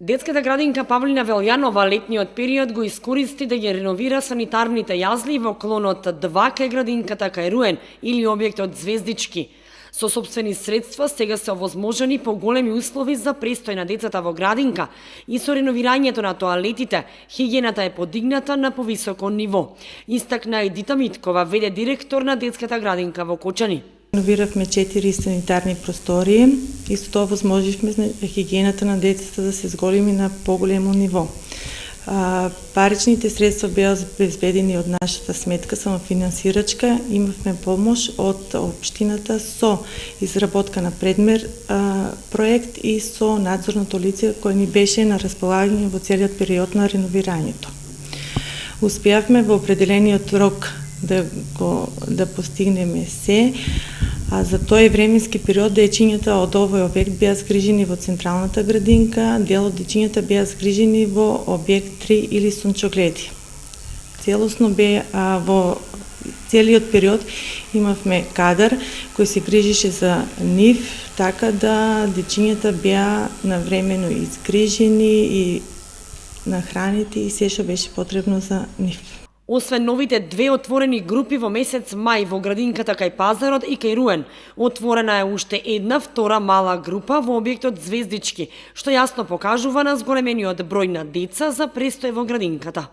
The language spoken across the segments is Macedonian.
Детската градинка Павлина Велјанова летниот период го искористи да ги реновира санитарните јазли во клонот 2 кај градинката кај Руен или објектот Звездички. Со сопствени средства сега се овозможени поголеми услови за престој на децата во градинка и со реновирањето на тоалетите, хигиената е подигната на повисоко ниво. Истакна Едита Миткова, веде директор на детската градинка во Кочани. Реновиравме 4 санитарни простории и со тоа возможивме хигиената на децата да се зголеми на поголемо ниво. Паричните средства беа обезбедени од нашата сметка самофинансирачка. Имавме помош од општината со изработка на предмер проект и со надзорното лице кој ни беше на располагање во целиот период на реновирањето. Успеавме во определениот рок да постигнеме се, а за тој временски период дечињата од овој објект беа згрижени во централната градинка, дел од дечињата беа згрижени во објект 3 или сончогледи. Целосно во целиот период имавме кадар кој се грижише за нив, така да дечињата беа навремено изгрижени и нахранети и се што беше потребно за нив. Освен новите 2 отворени групи во месец мај во градинката кај Пазарот и кај Руен, отворена е уште една втора мала група во објектот Звездички, што јасно покажува на зголемениот број на деца за престој во градинката.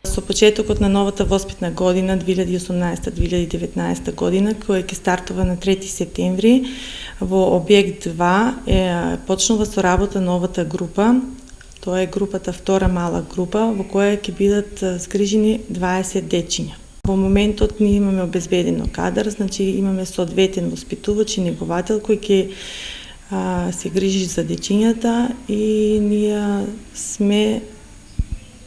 Со почетокот на новата воспитна година 2018-2019 година, која ќе стартува на 3 септември, во објект 2 почнува со работа новата група. Тоа е групата втора мала група во која ќе бидат згрижени 20 дечиња. Во моментот ние имаме обезбедено кадар, значи имаме соодветен воспитувач и неговател кој ќе се грижи за дечињата и ние сме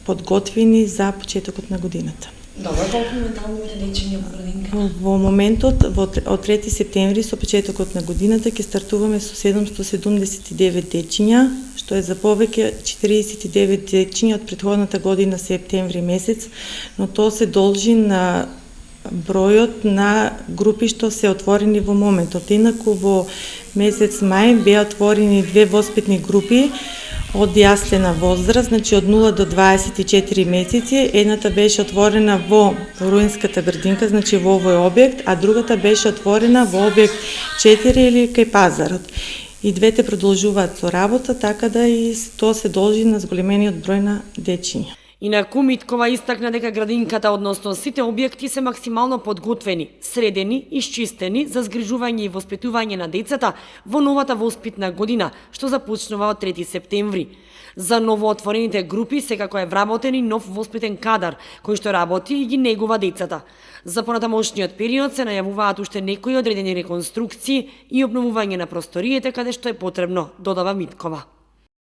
подготвени за почетокот на годината. Добро, колку моментално имате дечиња во градинката? Во моментот, од 3 септември, со почетокот на годината, ќе стартуваме со 779 дечиња, што е за повеќе 49 дечиња од претходната година септември месец, но тоа се должи на бројот на групи што се отворени во моментот. Инаку во месец мај беа отворени 2 воспитни групи од јаслена возраст, значи од 0 до 24 месеци. Едната беше отворена во Руенската градинка, значи во овој објект, а другата беше отворена во објект 4 или кај Пазарот. И двете продолжуваат со работа, така да и тоа се должи на зголемениот број на дечиња. Инаку Миткова истакна дека градинката, односно сите објекти се максимално подготвени, средени, исчистени за згрижување и воспитување на децата во новата воспитна година, што започнува од 3 септември. За новоотворените групи секако е вработен и нов воспитен кадар, кој што работи и ги негува децата. За понатамошниот период се најавуваат уште некои одредени реконструкции и обновување на просториите каде што е потребно, додава Миткова.